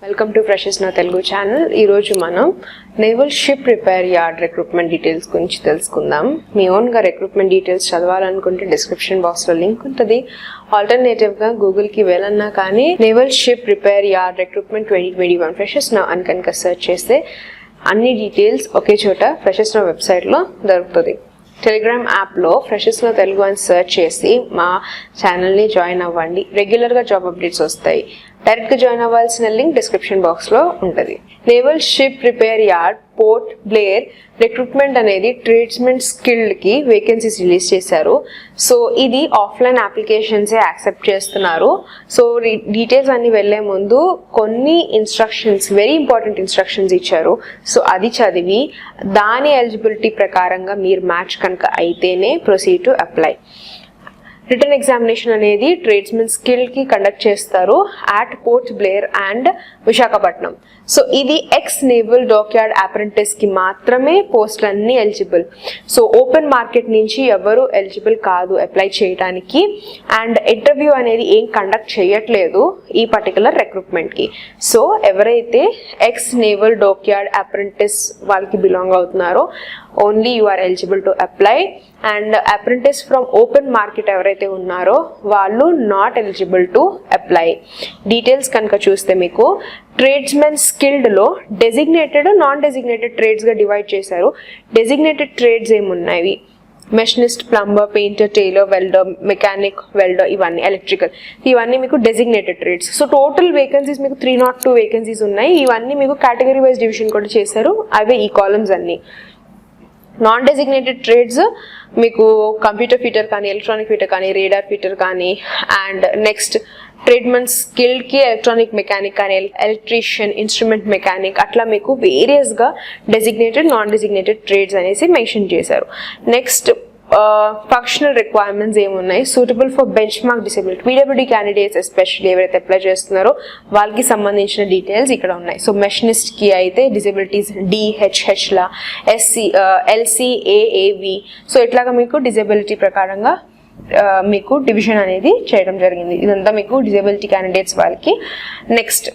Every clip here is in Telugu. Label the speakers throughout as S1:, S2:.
S1: వెల్కమ్ టు ఫ్రెషెస్ నా తెలుగు ఛానల్. ఈరోజు మనం naval ship repair yard recruitment details గురించి తెలుసుకుందాం. మీ ఓన్గా రిక్రూట్మెంట్ డీటెయిల్స్ చదవాలనుకుంటే డిస్క్రిప్షన్ బాక్స్లో లింక్ ఉంటుంది. ఆల్టర్నేటివ్గా గూగుల్కి వెళ్ళన్నా కానీ naval ship repair yard recruitment 2021 ఫ్రెషెస్ నా అని కనుక సెర్చ్ చేస్తే అన్ని డీటెయిల్స్ ఒకే చోట ఫ్రెషెస్ నా వెబ్సైట్లో దొరుకుతుంది. టెలిగ్రామ్ యాప్లో ఫ్రెషెస్ నా తెలుగు అని సెర్చ్ చేసి మా ఛానల్ని జాయిన్ అవ్వండి. రెగ్యులర్గా జాబ్ అప్డేట్స్ వస్తాయి. డైరెక్ట్గా జాయిన్ అవ్వాల్సిన లింక్ డిస్క్రిప్షన్ బాక్స్లో ఉంటుంది. Naval ship repair yard port Blair recruitment అనేది ట్రేడ్స్మెన్ స్కిల్డ్కి వేకెన్సీస్ రిలీజ్ చేశారు. సో ఇది ఆఫ్లైన్ అప్లికేషన్సే యాక్సెప్ట్ చేస్తున్నారు. సో డీటెయిల్స్ అన్ని వెళ్లే ముందు కొన్ని ఇన్స్ట్రక్షన్స్, వెరీ ఇంపార్టెంట్ ఇన్స్ట్రక్షన్స్ ఇచ్చారు. సో అది చదివి దాని ఎలిజిబిలిటీ ప్రకారంగా మీరు మ్యాచ్ కనుక అయితేనే proceed to apply. Written examination అనేది ట్రేడ్స్మెన్ స్కిల్కి కండక్ట్ చేస్తారు at port Blair and Visakhapatnam. So ఇది ఎక్స్ నేవల్ డాక్యార్డ్ అప్రెంటిస్కి మాత్రమే పోస్టులు అన్నీ ఎలిజిబుల్. సో ఓపెన్ మార్కెట్ నుంచి ఎవరు ఎలిజిబుల్ కాదు అప్లై చేయడానికి. అండ్ ఇంటర్వ్యూ అనేది ఏం కండక్ట్ చేయట్లేదు ఈ పర్టికులర్ రిక్రూట్మెంట్కి. సో ఎవరైతే ఎక్స్ నేవల్ డాక్యార్డ్ అప్రెంటిస్ వాళ్ళకి బిలాంగ్ అవుతున్నారో only you are eligible to apply. And apprentice from open market ఎవరైతే ఉన్నారో వాళ్ళు not eligible to apply. Details కనుక చూస్తే మీకు ట్రేడ్స్మెన్ స్కిల్డ్లో డెసిగ్నేటెడ్, నాన్ డెసిగ్నేటెడ్ ట్రేడ్స్గా డివైడ్ చేశారు. డెసిగ్నేటెడ్ ట్రేడ్స్ ఏమున్నాయి? Machinist, plumber, painter, tailor, welder, mechanic, welder, ఇవన్నీ ఎలక్ట్రికల్, ఇవన్నీ మీకు designated trades. So total vacancies మీకు 302 వేకెన్సీస్ ఉన్నాయి. ఇవన్నీ మీకు కేటగిరీ వైజ్ డివిజన్ కూడా చేశారు. అవే ఈ కాలమ్స్ అన్నీ. నాన్ డెసిగ్నేటెడ్ ట్రేడ్స్ మీకు కంప్యూటర్ ఫిటర్ కానీ, ఎలక్ట్రానిక్ ఫిటర్ కానీ, రేడార్ ఫిటర్ కానీ, అండ్ నెక్స్ట్ ట్రేడ్మెన్ స్కిల్డ్కి ఎలక్ట్రానిక్ మెకానిక్ కానీ, ఎలక్ట్రీషియన్, ఇన్స్ట్రుమెంట్ మెకానిక్, అట్లా మీకు వేరియస్గా డెసిగ్నేటెడ్, నాన్ డెసిగ్నేటెడ్ ట్రేడ్స్ అనేసి మెన్షన్ చేశారు. నెక్స్ట్ ఫంక్షనల్ రిక్వైర్మెంట్స్ ఏమున్నాయి? Suitable for benchmark disability, PWD candidates especially ఎవరైతే అప్లై చేస్తున్నారో వాళ్ళకి సంబంధించిన డీటెయిల్స్ ఇక్కడ ఉన్నాయి. సో మెషినిస్ట్కి అయితే డిసేబిలిటీస్ డిహెచ్హెచ్లా, ఎల్సిఏఏవి, సో ఇట్లాగా మీకు డిసేబిలిటీ ప్రకారంగా మీకు డివిజన్ అనేది చేయడం జరిగింది. ఇదంతా మీకు డిసేబిలిటీ క్యాండిడేట్స్ వాళ్ళకి. Next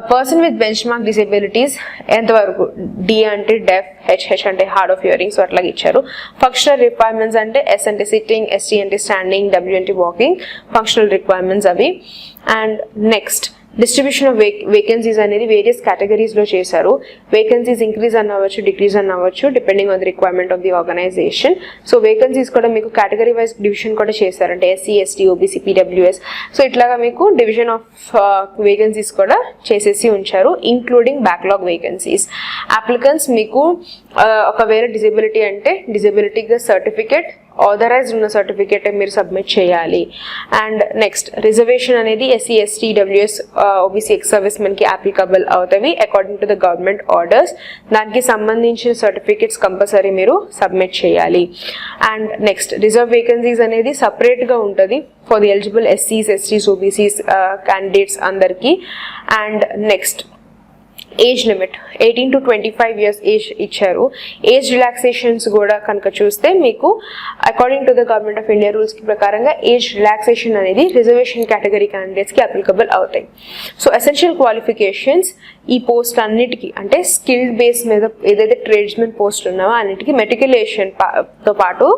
S1: person with benchmark disabilities ఎంతవరకు? డి అంటే డెఫ్, హెచ్హెచ్ అంటే హార్డ్ ఆఫ్ హియరింగ్, సో అట్లాగే ఇచ్చారు. ఫంక్షనల్ రిక్వైర్మెంట్స్ అంటే ఎస్ అంటే సిట్టింగ్, ఎస్టీ అంటే స్టాండింగ్, డబ్ల్యూ అంటే వాకింగ్, ఫంక్షనల్ రిక్వైర్మెంట్స్ అవి. And next distribution of vacancies అనేది వేరియస్ కేటగిరీస్లో చేశారు. వేకెన్సీస్ ఇంక్రీజ్ అవ్వచ్చు, డిక్రీజ్ అవ్వచ్చు depending on the requirement of the organisation. So vacancies కూడా మీకు కేటగిరీ వైజ్ డివిజన్ కూడా చేశారు. అంటే SC, ST, OBC, PWS, so ఇట్లాగా మీకు డివిజన్ ఆఫ్ వేకెన్సీస్ కూడా చేసేసి ఉంచారు, ఇంక్లూడింగ్ బ్యాక్లాగ్ వేకెన్సీస్. అప్లికెంట్స్ మీకు ఒకవేళ డిజేబిలిటీ అంటే డిజేబిలిటీగా సర్టిఫికేట్, ఆథరైజ్డ్ ఉన్న సర్టిఫికేట్ మీరు సబ్మిట్ చేయాలి. అండ్ నెక్స్ట్ రిజర్వేషన్ అనేది SC, ST, WS, OBC, ex service మెన్కి అప్లికబుల్ అవుతాయి according to the government orders. దానికి సంబంధించిన సర్టిఫికేట్స్ కంపల్సరీ మీరు సబ్మిట్ చేయాలి. అండ్ నెక్స్ట్ రిజర్వ్ వేకెన్సీస్ అనేది సపరేట్గా ఉంటుంది ఫర్ ది ఎలిజిబుల్ ఎస్సీస్, ఎస్టీస్, ఓబీసీస్ క్యాండిడేట్స్ అందరికీ. And next age limit 18 to 25 years age ఇచ్చారు. ఏజ్ రిలాక్సేషన్స్ కూడా కనుక చూస్తే మీకు according to the government of India rules ప్రకారంగా ఏజ్ రిలాక్సేషన్ అనేది రిజర్వేషన్ కేటగిరీ క్యాండిడేట్స్కి అప్లికబుల్ అవుతాయి. సో ఎసెన్షియల్ క్వాలిఫికేషన్స్ ఈ పోస్ట్ అన్నిటికీ అంటే స్కిల్డ్ బేస్ మీద ఏదైతే ట్రేడ్స్మెన్ పోస్ట్ ఉన్నావో అన్నిటికీ మెట్రికులేషన్తో పాటు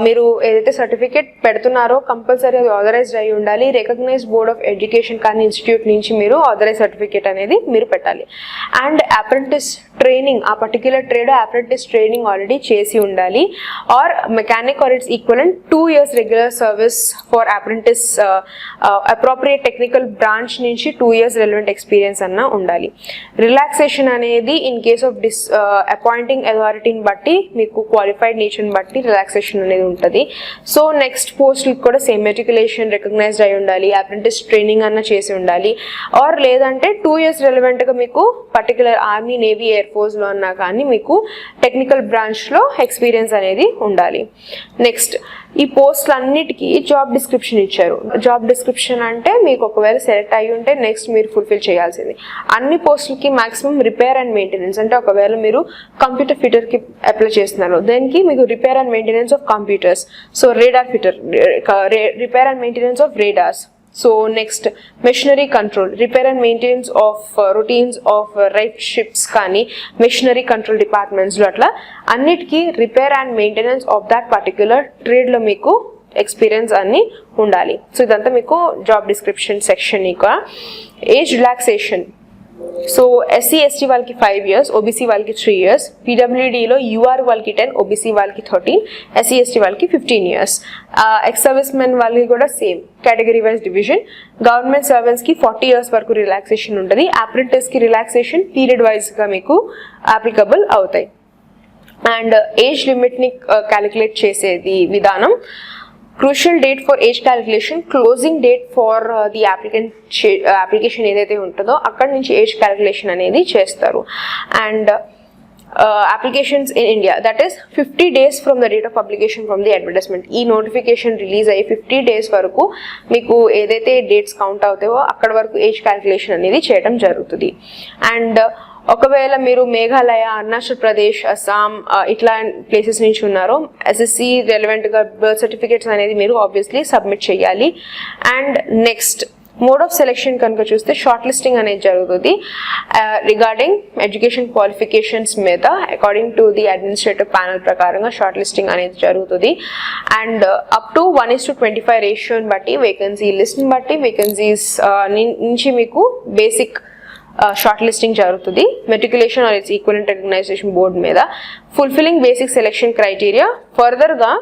S1: మీరు ఏదైతే సర్టిఫికేట్ పెడుతున్నారో కంపల్సరీ అది ఆథరైజ్డ్ అయి ఉండాలి. రికగ్నైజ్డ్ బోర్డ్ ఆఫ్ ఎడ్యుకేషన్ కానీ ఇన్స్టిట్యూట్ నుంచి మీరు ఆథరైజ్ సర్టిఫికేట్ అనేది మీరు పెట్టాలి. అండ్ అప్రెంటిస్ ట్రైనింగ్, ఆ particular trade apprentice training already చేసి ఉండాలి. Or mechanic or its equivalent 2 years regular service for apprentice appropriate technical branch నుంచి 2 years రెలవెంట్ ఎక్స్పీరియన్స్ అన్న ఉండాలి. రిలాక్సేషన్ అనేది ఇన్ కేస్ ఆఫ్ అపాయింటింగ్ అథారిటీని బట్టి మీకు క్వాలిఫైడ్ నేచర్ని బట్టి రిలాక్సేషన్ అనేది ఉంటుంది. సో నెక్స్ట్ పోస్ట్కి కూడా సేమ్ మెట్రికులేషన్ రికగ్నైజ్డ్ అయి ఉండాలి, అప్రెంటిస్ ట్రైనింగ్ అన్న చేసి ఉండాలి. ఆర్ లేదంటే 2 years రెలవెంట్గా మీకు పర్టికులర్ ఆర్మీ, నేవీ, ఎయిర్ ఫోర్స్లో అన్నా కానీ మీకు టెక్నికల్ బ్రాంచ్లో ఎక్స్పీరియన్స్ అనేది ఉండాలి. నెక్స్ట్ ఈ పోస్టులన్నిటికీ జాబ్ డిస్క్రిప్షన్ ఇచ్చారు. జాబ్ డిస్క్రిప్షన్ అంటే మీకు ఒకవేళ సెలెక్ట్ అయ్యి ఉంటే నెక్స్ట్ మీరు ఫుల్ఫిల్ చేయాల్సింది. అన్ని పోస్టులకి మాక్సిమం రిపేర్ అండ్ మెయింటెనెన్స్, అంటే ఒకవేళ మీరు కంప్యూటర్ ఫిటర్కి అప్లై చేస్తున్నారు దానికి మీకు repair and maintenance of computers, so radar fitter, repair and maintenance of radars, so next machinery control, repair and maintenance of routines of right ships కానీ మెషినరీ కంట్రోల్ డిపార్ట్మెంట్స్లో అట్లా అన్నిటికీ repair and maintenance of that particular ట్రేడ్లో మీకు ఎక్స్పీరియన్స్ అన్ని ఉండాలి. సో ఇదంతా మీకు జాబ్ డిస్క్రిప్షన్ సెక్షన్. ఇక age relaxation, so SC ST వాళ్ళకి 5 years, ఓబీసీ వాళ్ళకి 3 years, పీడబ్ల్యూడీలో యూఆర్ వాళ్ళకి 10, ఓబీసీ వాళ్ళకి 13, ఎస్సీ ఎస్టీ వాళ్ళకి 15 years. ఎక్స్ సర్వీస్ మెన్ వాళ్ళకి కూడా same category wise division. Government సర్వెంట్స్కి 40 years వరకు రిలాక్సేషన్ ఉంటుంది. అప్రెంటిస్కి రిలాక్సేషన్ పీరియడ్ వైజ్గా మీకు అప్లికబుల్ అవుతాయి. అండ్ ఏజ్ లిమిట్ని క్యాలిక్యులేట్ చేసేది విధానం, crucial date for age calculation, closing date for the application ఏదైతే ఉంటుందో అక్కడ నుంచి ఏజ్ క్యాలిక్యులేషన్ అనేది చేస్తారు. And applications in India, that is 50 days from the date of publication from the advertisement. ఈ నోటిఫికేషన్ రిలీజ్ అయ్యి 50 days వరకు మీకు ఏదైతే డేట్స్ కౌంట్ అవుతాయో అక్కడ వరకు ఏజ్ క్యాలిక్యులేషన్ అనేది చేయడం జరుగుతుంది. అండ్ ఒకవేళ మీరు మేఘాలయ, అరుణాచల్ ప్రదేశ్, అస్సాం ఇట్లా ప్లేసెస్ నుంచి ఉన్నారో ఎస్ఎస్సి రెలవెంట్గా బర్త్ సర్టిఫికేట్స్ అనేది మీరు ఆబ్వియస్లీ సబ్మిట్ చేయాలి. And next mode of selection కనుక చూస్తే షార్ట్ లిస్టింగ్ అనేది జరుగుతుంది రిగార్డింగ్ ఎడ్యుకేషన్ క్వాలిఫికేషన్స్ మీద according to the administrative panel ప్రకారంగా షార్ట్ లిస్టింగ్ అనేది జరుగుతుంది. అండ్ అప్ టు 1:25 రేషియోని బట్టి వేకెన్సీ లిస్ట్ని బట్టి వేకెన్సీస్ నుంచి మీకు బేసిక్ షార్ట్ లిస్టింగ్ జరుగుతుంది. Matriculation or its equivalent recognition board మీద ఫుల్ఫిల్లింగ్ బేసిక్ సెలెక్షన్ క్రైటీరియా ఫర్దర్గా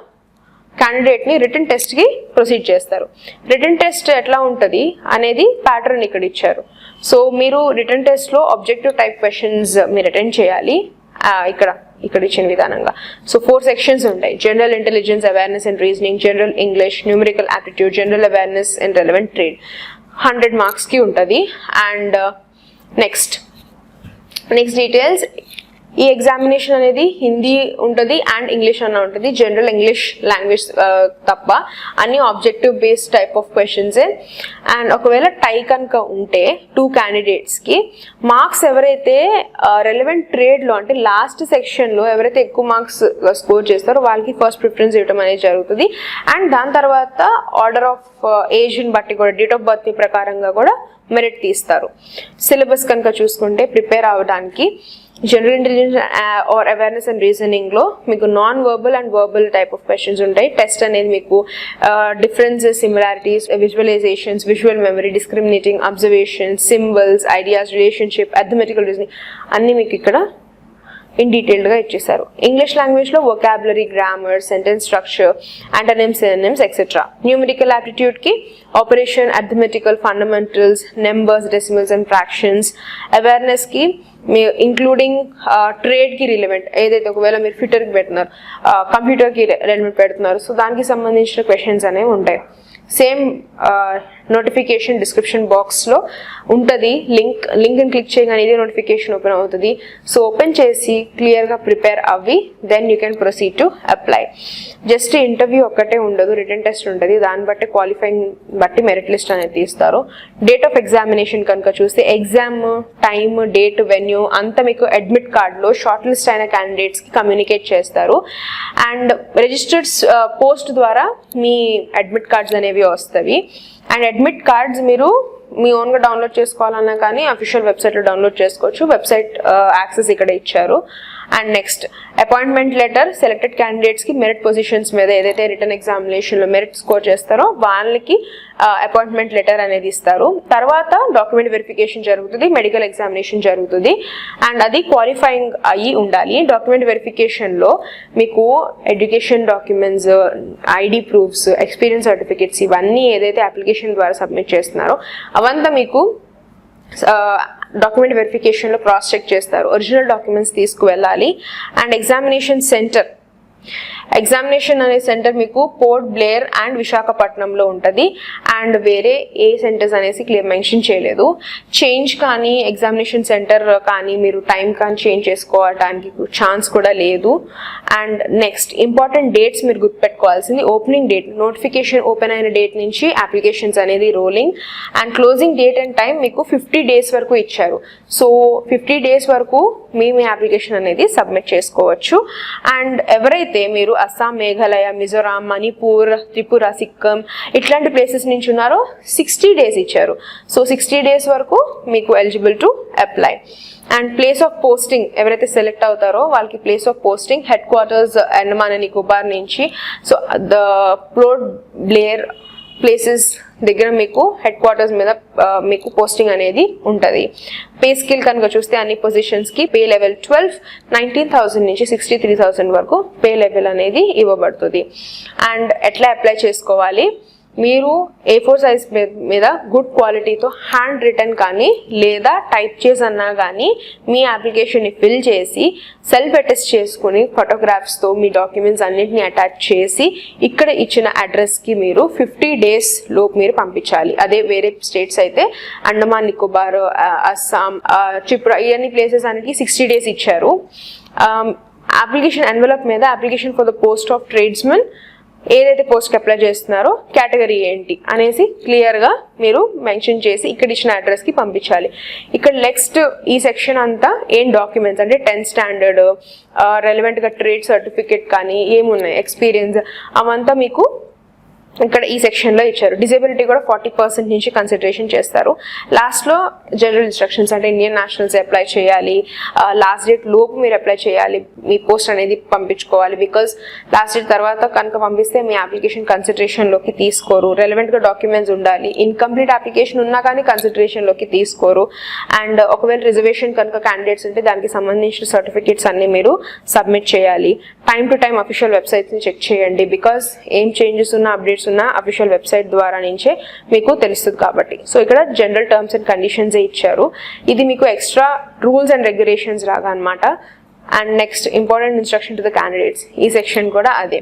S1: క్యాండిడేట్ని రిటర్న్ టెస్ట్కి ప్రొసీడ్ చేస్తారు. రిటర్న్ టెస్ట్ ఎట్లా ఉంటుంది అనేది ప్యాటర్న్ ఇక్కడ ఇచ్చారు. సో మీరు రిటర్న్ టెస్ట్లో ఆబ్జెక్టివ్ టైప్ క్వశ్చన్స్ మీరు అటెండ్ చేయాలి ఇక్కడ ఇచ్చిన విధానంగా. సో 4 sections ఉంటాయి. General intelligence, awareness and reasoning, general English, numerical aptitude, general awareness and relevant trade. 100 marksకి ఉంటుంది. అండ్ నెక్స్ట్ డీటెయిల్స్, ఈ ఎగ్జామినేషన్ అనేది హిందీ ఉంటుంది అండ్ ఇంగ్లీష్ అన్న ఉంటుంది. జనరల్ ఇంగ్లీష్ లాంగ్వేజ్ తప్ప అన్ని ఆబ్జెక్టివ్ బేస్డ్ టైప్ ఆఫ్ క్వశ్చన్సే. అండ్ ఒకవేళ టై కనుక ఉంటే 2 candidatesకి మార్క్స్ ఎవరైతే రెలవెంట్ ట్రేడ్లో అంటే లాస్ట్ సెక్షన్లో ఎవరైతే ఎక్కువ మార్క్స్ స్కోర్ చేస్తారో వాళ్ళకి ఫస్ట్ ప్రిఫరెన్స్ ఇవ్వడం అనేది జరుగుతుంది. అండ్ దాని తర్వాత ఆర్డర్ ఆఫ్ ఏజ్ని బట్టి కూడా డేట్ ఆఫ్ బర్త్ ప్రకారంగా కూడా మెరిట్ తీస్తారు. సిలబస్ కనుక చూసుకుంటే ప్రిపేర్ అవ్వడానికి general intelligence or awareness and రీజనింగ్లో మీకు non verbal and verbal type of questions ఉంటాయి. టెస్ట్ అనేది మీకు differences, similarities, visualisations, visual memory, discriminating observations, symbols, ideas, relationship, arithmetical reasoning అన్నీ మీకు ఇక్కడ ఇన్ డీటెయిల్డ్గా ఇచ్చేసారు. ఇంగ్లీష్ లాంగ్వేజ్లో vocabulary, grammar, sentence structure, antonyms, synonyms etcetera. Numerical యాప్టిట్యూడ్కి operation, arithmetical, fundamentals, numbers, decimals and fractions. అవేర్నెస్కి మీ ఇంక్లూడింగ్ ట్రేడ్కి రిలవెంట్ ఏదైతే ఒకవేళ మీరు ఫిట్టర్కి పెడుతున్నారు, కంప్యూటర్కి రెలవెంట్ పెడుతున్నారు, సో దానికి సంబంధించిన క్వశ్చన్స్ అనేవి ఉంటాయి. సేమ్ నోటిఫికేషన్ డిస్క్రిప్షన్ బాక్స్లో ఉంటుంది లింక్ని క్లిక్ చేయగానే ఇదే నోటిఫికేషన్ ఓపెన్ అవుతుంది. సో ఓపెన్ చేసి క్లియర్గా ప్రిపేర్ అవ్వి then you can proceed to apply. Just interview ఒక్కటే ఉండదు, రిటర్న్ టెస్ట్ ఉంటుంది. దాన్ని బట్టి క్వాలిఫైయింగ్ బట్టి మెరిట్ లిస్ట్ అనేది తీస్తారు. డేట్ ఆఫ్ ఎగ్జామినేషన్ కనుక చూస్తే ఎగ్జామ్ టైమ్, డేట్, వెన్యూ అంతా మీకు అడ్మిట్ కార్డ్లో షార్ట్ లిస్ట్ అయిన క్యాండిడేట్స్కి కమ్యూనికేట్ చేస్తారు. అండ్ రిజిస్టర్డ్ పోస్ట్ ద్వారా మీ అడ్మిట్ కార్డ్స్ అనేవి వస్తాయి. అండ్ అడ్మిట్ కార్డ్స్ మీరు మీ ఓన్గా డౌన్లోడ్ చేసుకోవాలన్నా కానీ అఫీషియల్ వెబ్సైట్లో డౌన్లోడ్ చేసుకోవచ్చు. వెబ్సైట్ యాక్సెస్ ఇక్కడ ఇచ్చారు. And next appointment letter selected క్యాండిడేట్స్కి మెరిట్ పొజిషన్స్ మీద ఏదైతే రిటర్న్ ఎగ్జామినేషన్లో మెరిట్ స్కోర్ చేస్తారో వాళ్ళకి అపాయింట్మెంట్ లెటర్ అనేది ఇస్తారు. తర్వాత డాక్యుమెంట్ వెరిఫికేషన్ జరుగుతుంది, మెడికల్ ఎగ్జామినేషన్ జరుగుతుంది. అండ్ అది క్వాలిఫైయింగ్ అయ్యి ఉండాలి. డాక్యుమెంట్ వెరిఫికేషన్లో మీకు education documents, ID proofs, experience certificates ఇవన్నీ ఏదైతే అప్లికేషన్ ద్వారా సబ్మిట్ చేస్తున్నారో అవంతా మీకు డాక్యుమెంట్ వెరిఫికేషన్లో క్రాస్ చెక్ చేస్తారు. ఒరిజినల్ డాక్యుమెంట్స్ తీసుకువెళ్ళాలి. అండ్ ఎగ్జామినేషన్ అనే సెంటర్ మీకు పోర్ట్ బ్లేర్ అండ్ విశాఖపట్నంలో ఉంటుంది. అండ్ వేరే ఏ సెంటర్స్ అనేసి క్లియర్ మెన్షన్ చేయలేదు. చేంజ్ కానీ ఎగ్జామినేషన్ సెంటర్ కానీ మీరు టైం కానీ చేంజ్ చేసుకోవడానికి ఛాన్స్ కూడా లేదు. అండ్ నెక్స్ట్ ఇంపార్టెంట్ డేట్స్ మీరు గుర్తుపెట్టుకోవాల్సింది, ఓపెనింగ్ డేట్, నోటిఫికేషన్ ఓపెన్ అయిన డేట్ నుంచి అప్లికేషన్స్ అనేది rolling. And closing date and time మీకు 50 days వరకు ఇచ్చారు. సో 50 days వరకు మీ అప్లికేషన్ అనేది సబ్మిట్ చేసుకోవచ్చు. అండ్ ఎవరైతే అయితే మీరు అస్సాం, మేఘాలయ, మిజోరాం, మణిపూర్, త్రిపుర, సిక్కిం ఇట్లాంటి ప్లేసెస్ నుంచి ఉన్నారో 60 days ఇచ్చారు. సో 60 days వరకు మీకు eligible to apply. And place of posting ఎవరైతే సెలెక్ట్ అవుతారో వాళ్ళకి place of posting headquarters Andaman and Nicobar నుంచి, so the Port Blair places దగ్గర మీకు హెడ్ క్వార్టర్స్ మీద మీకు పోస్టింగ్ అనేది ఉంటుంది. పే స్కేల్ కనుక చూస్తే అన్ని పొజిషన్స్కి పే లెవెల్ 19,000 నుంచి 63,000 వరకు పే లెవెల్ అనేది ఇవ్వబడుతుంది. అండ్ ఎట్లా అప్లై చేసుకోవాలి, మీరు A4 సైజ్ మీద గుడ్ క్వాలిటీతో హ్యాండ్ రిటర్న్ కానీ లేదా టైప్ చేసి అన్నా కానీ మీ అప్లికేషన్ని ఫిల్ చేసి సెల్ఫ్ అటెస్ట్ చేసుకుని ఫోటోగ్రాఫ్స్తో మీ డాక్యుమెంట్స్ అన్నింటినీ అటాచ్ చేసి ఇక్కడ ఇచ్చిన అడ్రస్కి మీరు 50 days లోపు మీరు పంపించాలి. అదే వేరే స్టేట్స్ అయితే అండమాన్ నికోబార్, అస్సాం, త్రిపుర ఇవన్నీ ప్లేసెస్ అన్నిటికీ 60 days ఇచ్చారు. అప్లికేషన్ ఎన్వలప్ మీద application for the post of tradesmen ఏదైతే పోస్ట్కి అప్లై చేస్తున్నారో కేటగిరీ ఏంటి అనేసి క్లియర్గా మీరు మెన్షన్ చేసి ఇక్కడ ఇచ్చిన అడ్రస్కి పంపించాలి. ఇక్కడ నెక్స్ట్ ఈ సెక్షన్ అంతా ఏం డాక్యుమెంట్స్ అంటే 10th standard రెలవెంట్గా ట్రేడ్ సర్టిఫికేట్ కానీ ఏమున్నాయి ఎక్స్పీరియన్స్ అవంతా మీకు ఇక్కడ ఈ సెక్షన్లో ఇచ్చారు. డిజేబిలిటీ కూడా 40% నుంచి కన్సిడరేషన్ చేస్తారు. లాస్ట్లో జనరల్ ఇన్స్ట్రక్షన్స్ అంటే ఇండియన్ నేషనల్స్ అప్లై చేయాలి, లాస్ట్ డేట్ లోపు మీరు అప్లై చేయాలి, మీ పోస్ట్ అనేది పంపించుకోవాలి. బికాజ్ లాస్ట్ డేట్ తర్వాత కనుక పంపిస్తే మీ అప్లికేషన్ కన్సిడరేషన్లోకి తీసుకోరు. రెలవెంట్గా డాక్యుమెంట్స్ ఉండాలి. ఇన్కంప్లీట్ అప్లికేషన్ ఉన్నా కానీ కన్సిడరేషన్లోకి తీసుకోరు. అండ్ ఒకవేళ రిజర్వేషన్ కనుక క్యాండిడేట్స్ ఉంటే దానికి సంబంధించిన సర్టిఫికేట్స్ అన్ని మీరు సబ్మిట్ చేయాలి. టైం టు టైం అఫీషియల్ వెబ్సైట్స్ని చెక్ చేయండి. బికాజ్ ఏం చేంజెస్ ఉన్న అప్డేట్స్ ఉన్న అఫీషియల్ వెబ్సైట్ ద్వారా నుంచే మీకు తెలుస్తుంది కాబట్టి. సో ఇక్కడ జనరల్ టర్మ్స్ అండ్ కండిషన్స్ ఇచ్చారు. ఇది మీకు ఎక్స్ట్రా రూల్స్ అండ్ రెగ్యులేషన్స్ రాగా అనమాట. And next important instruction to the candidates, ఈ సెక్షన్ కూడా అదే.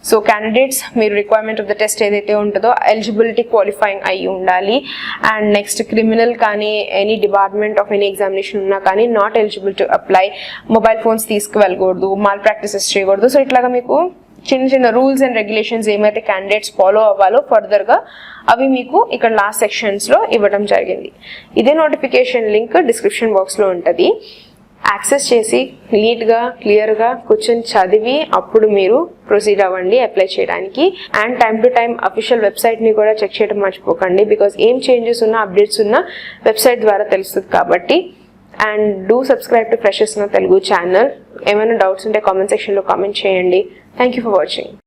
S1: సో క్యాండిడేట్స్ మీరు రిక్వైర్మెంట్ ఆఫ్ ద టెస్ట్ ఏదైతే ఉంటుందో ఎలిజిబిలిటీ క్వాలిఫైయింగ్ అయ్యి ఉండాలి. అండ్ నెక్స్ట్ క్రిమినల్ కానీ any department of any examination ఉన్నా కానీ not eligible to apply. Mobile phones తీసుకువెళ్ళకూడదు, మాల్ ప్రాక్టీసెస్ చేయకూడదు. సో ఇట్లాగా మీకు చిన్న చిన్న రూల్స్ అండ్ రెగ్యులేషన్స్ ఏమైతే క్యాండిడేట్స్ ఫాలో అవ్వాలో ఫర్దర్గా అవి మీకు ఇక్కడ లాస్ట్ సెక్షన్స్లో ఇవ్వడం జరిగింది. ఇదే నోటిఫికేషన్ లింక్ డిస్క్రిప్షన్ బాక్స్లో ఉంటుంది. యాక్సెస్ చేసి నీట్గా క్లియర్గా కూర్చొని చదివి అప్పుడు మీరు ప్రొసీడ్ అవ్వండి అప్లై చేయడానికి. And time to time official వెబ్సైట్ని కూడా చెక్ చేయడం మర్చిపోకండి. బికాజ్ ఏం చేంజెస్ ఉన్నా అప్డేట్స్ ఉన్నా వెబ్సైట్ ద్వారా తెలుస్తుంది కాబట్టి. And do subscribe to freshers నా తెలుగు ఛానల్. ఏమైనా డౌట్స్ ఉంటే కామెంట్ సెక్షన్లో కామెంట్ చేయండి. Thank you for watching.